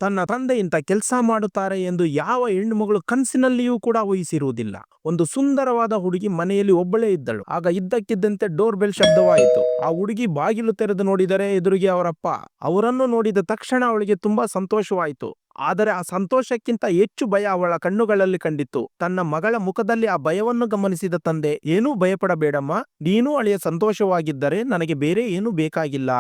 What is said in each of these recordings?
ತನ್ನ ತಂದೆ ಇಂಥ ಕೆಲಸ ಮಾಡುತ್ತಾರೆ ಎಂದು ಯಾವ ಹೆಣ್ಣುಮಗಳು ಕನಸಿನಲ್ಲಿಯೂ ಕೂಡ ಊಹಿಸಿರುವುದಿಲ್ಲ. ಒಂದು ಸುಂದರವಾದ ಹುಡುಗಿ ಮನೆಯಲ್ಲಿ ಒಬ್ಬಳೇ ಇದ್ದಳು. ಆಗ ಇದ್ದಕ್ಕಿದ್ದಂತೆ ಡೋರ್ ಬೆಲ್ ಶಬ್ದವಾಯಿತು. ಆ ಹುಡುಗಿ ಬಾಗಿಲು ತೆರೆದು ನೋಡಿದರೆ ಎದುರಿಗೆ ಅವರಪ್ಪ. ಅವರನ್ನು ನೋಡಿದ ತಕ್ಷಣ ಅವಳಿಗೆ ತುಂಬಾ ಸಂತೋಷವಾಯಿತು. ಆದರೆ ಆ ಸಂತೋಷಕ್ಕಿಂತ ಹೆಚ್ಚು ಭಯ ಅವಳ ಕಣ್ಣುಗಳಲ್ಲಿ ಕಂಡಿತ್ತು. ತನ್ನ ಮಗಳ ಮುಖದಲ್ಲಿ ಆ ಭಯವನ್ನು ಗಮನಿಸಿದ ತಂದೆ, ಏನೂ ಭಯಪಡಬೇಡಮ್ಮ, ನೀನೂ ಅಳಿಯ ಸಂತೋಷವಾಗಿದ್ದರೆ ನನಗೆ ಬೇರೆ ಏನೂ ಬೇಕಾಗಿಲ್ಲ.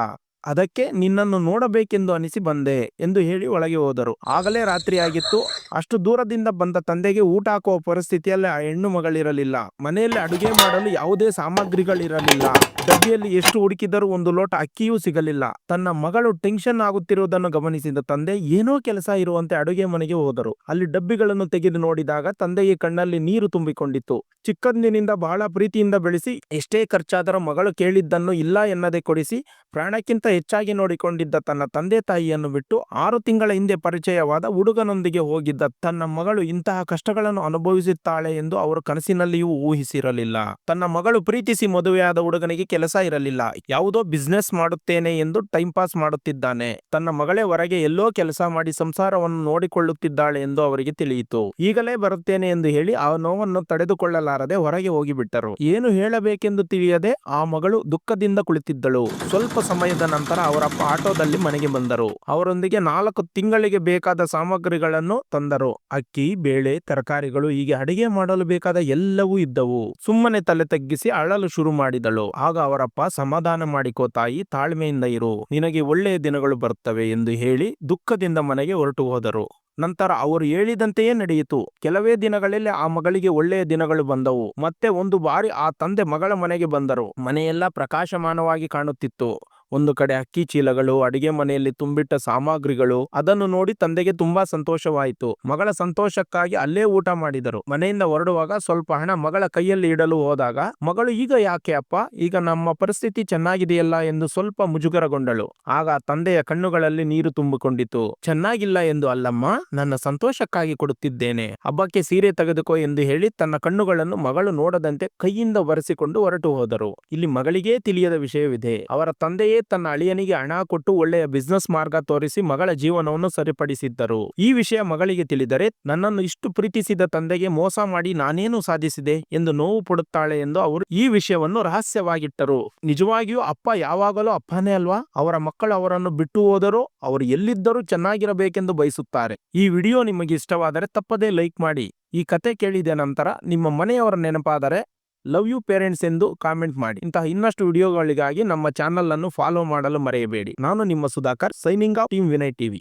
ಅದಕ್ಕೆ ನಿನ್ನನ್ನು ನೋಡಬೇಕೆಂದು ಅನಿಸಿ ಬಂದೆ ಎಂದು ಹೇಳಿ ಒಳಗೆ ಹೋದರು. ಆಗಲೇ ರಾತ್ರಿಯಾಗಿತ್ತು. ಅಷ್ಟು ದೂರದಿಂದ ಬಂದ ತಂದೆಗೆ ಊಟ ಹಾಕುವ ಪರಿಸ್ಥಿತಿಯಲ್ಲಿ ಆ ಹೆಣ್ಣು ಮಗಳಿರಲಿಲ್ಲ. ಮನೆಯಲ್ಲಿ ಅಡುಗೆ ಮಾಡಲು ಯಾವುದೇ ಸಾಮಗ್ರಿಗಳಿರಲಿಲ್ಲ. ಡಬ್ಬಿಯಲ್ಲಿ ಎಷ್ಟು ಹುಡುಕಿದರೂ ಒಂದು ಲೋಟ ಅಕ್ಕಿಯೂ ಸಿಗಲಿಲ್ಲ. ತನ್ನ ಮಗಳು ಟೆನ್ಷನ್ ಆಗುತ್ತಿರುವುದನ್ನು ಗಮನಿಸಿದ ತಂದೆ ಏನೋ ಕೆಲಸ ಇರುವಂತೆ ಅಡುಗೆ ಮನೆಗೆ ಹೋದರು. ಅಲ್ಲಿ ಡಬ್ಬಿಗಳನ್ನು ತೆಗೆದು ನೋಡಿದಾಗ ತಂದೆಗೆ ಕಣ್ಣಲ್ಲಿ ನೀರು ತುಂಬಿಕೊಂಡಿತ್ತು. ಚಿಕ್ಕಂದಿನಿಂದ ಬಹಳ ಪ್ರೀತಿಯಿಂದ ಬೆಳೆಸಿ ಎಷ್ಟೇ ಖರ್ಚಾದರೂ ಮಗಳು ಕೇಳಿದ್ದನ್ನು ಇಲ್ಲ ಎನ್ನದೆ ಕೊಡಿಸಿ ಪ್ರಾಣಕ್ಕಿಂತ ಹೆಚ್ಚಾಗಿ ನೋಡಿಕೊಂಡಿದ್ದ ತನ್ನ ತಂದೆ ತಾಯಿಯನ್ನು ಬಿಟ್ಟು 6 ತಿಂಗಳ ಹಿಂದೆ ಪರಿಚಯವಾದ ಹುಡುಗನೊಂದಿಗೆ ಹೋಗಿದ್ದ ತನ್ನ ಮಗಳು ಇಂತಹ ಕಷ್ಟಗಳನ್ನು ಅನುಭವಿಸುತ್ತಾಳೆ ಎಂದು ಅವರು ಕನಸಿನಲ್ಲಿಯೂ ಊಹಿಸಿರಲಿಲ್ಲ. ತನ್ನ ಮಗಳು ಪ್ರೀತಿಸಿ ಮದುವೆಯಾದ ಹುಡುಗನಿಗೆ ಕೆಲಸ ಇರಲಿಲ್ಲ. ಯಾವುದೋ ಬಿಸ್ನೆಸ್ ಮಾಡುತ್ತೇನೆ ಎಂದು ಟೈಮ್ ಪಾಸ್ ಮಾಡುತ್ತಿದ್ದಾನೆ. ತನ್ನ ಮಗಳೇ ಹೊರಗೆ ಎಲ್ಲೋ ಕೆಲಸ ಮಾಡಿ ಸಂಸಾರವನ್ನು ನೋಡಿಕೊಳ್ಳುತ್ತಿದ್ದಾಳೆ ಎಂದು ಅವರಿಗೆ ತಿಳಿಯಿತು. ಈಗಲೇ ಬರುತ್ತೇನೆ ಎಂದು ಹೇಳಿ ಆ ನೋವನ್ನು ತಡೆದುಕೊಳ್ಳಲಾರದೆ ಹೊರಗೆ ಹೋಗಿಬಿಟ್ಟರು. ಏನು ಹೇಳಬೇಕೆಂದು ತಿಳಿಯದೆ ಆ ಮಗಳು ದುಃಖದಿಂದ ಕುಳಿತಿದ್ದಳು. ಸ್ವಲ್ಪ ಸಮಯದ ನಂತರ ಅವರಪ್ಪ ಆಟೋದಲ್ಲಿ ಮನೆಗೆ ಬಂದರು. ಅವರೊಂದಿಗೆ 4 ತಿಂಗಳಿಗೆ ಬೇಕಾದ ಸಾಮಗ್ರಿಗಳನ್ನು ತಂದರು. ಅಕ್ಕಿ, ಬೇಳೆ, ತರಕಾರಿಗಳು, ಹೀಗೆ ಅಡಿಗೆ ಮಾಡಲು ಬೇಕಾದ ಎಲ್ಲವೂ ಇದ್ದವು. ಸುಮ್ಮನೆ ತಲೆ ತಗ್ಗಿಸಿ ಅಳಲು ಶುರು ಮಾಡಿದಳು. ಆಗ ಅವರಪ್ಪ, ಸಮಾಧಾನ ಮಾಡಿಕೋ ತಾಯಿ, ತಾಳ್ಮೆಯಿಂದ ಇರು, ನಿನಗೆ ಒಳ್ಳೆಯ ದಿನಗಳು ಬರುತ್ತವೆ ಎಂದು ಹೇಳಿ ದುಃಖದಿಂದ ಮನೆಗೆ ಹೊರಟು ಹೋದರು. ನಂತರ ಅವರು ಹೇಳಿದಂತೆಯೇ ನಡೆಯಿತು. ಕೆಲವೇ ದಿನಗಳಲ್ಲಿ ಆ ಮಗಳಿಗೆ ಒಳ್ಳೆಯ ದಿನಗಳು ಬಂದವು. ಮತ್ತೆ ಒಂದು ಬಾರಿ ಆ ತಂದೆ ಮಗಳ ಮನೆಗೆ ಬಂದರು. ಮನೆಯೆಲ್ಲ ಪ್ರಕಾಶಮಾನವಾಗಿ ಕಾಣುತ್ತಿತ್ತು. ಒಂದು ಕಡೆ ಅಕ್ಕಿ ಚೀಲಗಳು, ಅಡಿಗೆ ಮನೆಯಲ್ಲಿ ತುಂಬಿಟ್ಟ ಸಾಮಗ್ರಿಗಳು. ಅದನ್ನು ನೋಡಿ ತಂದೆಗೆ ತುಂಬಾ ಸಂತೋಷವಾಯಿತು. ಮಗಳ ಸಂತೋಷಕ್ಕಾಗಿ ಅಲ್ಲೇ ಊಟ ಮಾಡಿದರು. ಮನೆಯಿಂದ ಹೊರಡುವಾಗ ಸ್ವಲ್ಪ ಹಣ ಮಗಳ ಕೈಯಲ್ಲಿ ಇಡಲು ಹೋದಾಗ ಮಗಳು, ಈಗ ಯಾಕೆ ಅಪ್ಪ, ಈಗ ನಮ್ಮ ಪರಿಸ್ಥಿತಿ ಚೆನ್ನಾಗಿದೆಯಲ್ಲ ಎಂದು ಸ್ವಲ್ಪ ಮುಜುಗರಗೊಂಡಳು. ಆಗ ತಂದೆಯ ಕಣ್ಣುಗಳಲ್ಲಿ ನೀರು ತುಂಬಿಕೊಂಡಿತು. ಚೆನ್ನಾಗಿಲ್ಲ ಎಂದು ಅಲ್ಲಮ್ಮ, ನನ್ನ ಸಂತೋಷಕ್ಕಾಗಿ ಕೊಡುತ್ತಿದ್ದೇನೆ, ಹಬ್ಬಕ್ಕೆ ಸೀರೆ ತೆಗೆದುಕೋ ಎಂದು ಹೇಳಿ ತನ್ನ ಕಣ್ಣುಗಳನ್ನು ಮಗಳು ನೋಡದಂತೆ ಕೈಯಿಂದ ಒರೆಸಿಕೊಂಡು ಹೊರಟು ಹೋದರು. ಇಲ್ಲಿ ಮಗಳಿಗೇ ತಿಳಿಯದ ವಿಷಯವಿದೆ. ಅವರ ತಂದೆಯೇ ತನ್ನ ಅಳಿಯನಿಗೆ ಹಣ ಕೊಟ್ಟು ಒಳ್ಳೆಯ ಬಿಸ್ನೆಸ್ ಮಾರ್ಗ ತೋರಿಸಿ ಮಗಳ ಜೀವನವನ್ನು ಸರಿಪಡಿಸಿದ್ದರು. ಈ ವಿಷಯ ಮಗಳಿಗೆ ತಿಳಿದರೆ ನನ್ನನ್ನು ಇಷ್ಟು ಪ್ರೀತಿಸಿದ ತಂದೆಗೆ ಮೋಸ ಮಾಡಿ ನಾನೇನು ಸಾಧಿಸಿದೆ ಎಂದು ನೋವು ಪಡುತ್ತಾಳೆ ಎಂದು ಅವರು ಈ ವಿಷಯವನ್ನು ರಹಸ್ಯವಾಗಿಟ್ಟರು. ನಿಜವಾಗಿಯೂ ಅಪ್ಪ ಯಾವಾಗಲೂ ಅಪ್ಪನೇ ಅಲ್ವಾ? ಅವರ ಮಕ್ಕಳು ಅವರನ್ನು ಬಿಟ್ಟು ಹೋದರೂ ಅವರು ಎಲ್ಲಿದ್ದರೂ ಚೆನ್ನಾಗಿರಬೇಕೆಂದು ಬಯಸುತ್ತಾರೆ. ಈ ವಿಡಿಯೋ ನಿಮಗೆ ಇಷ್ಟವಾದರೆ ತಪ್ಪದೇ ಲೈಕ್ ಮಾಡಿ. ಈ ಕತೆ ಕೇಳಿದ ನಂತರ ನಿಮ್ಮ ಮನೆಯವರ ನೆನಪಾದರೆ ಲವ್ ಯು ಪೇರೆಂಟ್ಸ್ ಎಂದು ಕಾಮೆಂಟ್ ಮಾಡಿ. ಇಂತಹ ಇನ್ನಷ್ಟು ವಿಡಿಯೋಗಳಿಗಾಗಿ ನಮ್ಮ ಚಾನಲ್ ಅನ್ನು ಫಾಲೋ ಮಾಡಲು ಮರೆಯಬೇಡಿ. ನಾನು ನಿಮ್ಮ Sudhakar, signing off team Vinay TV.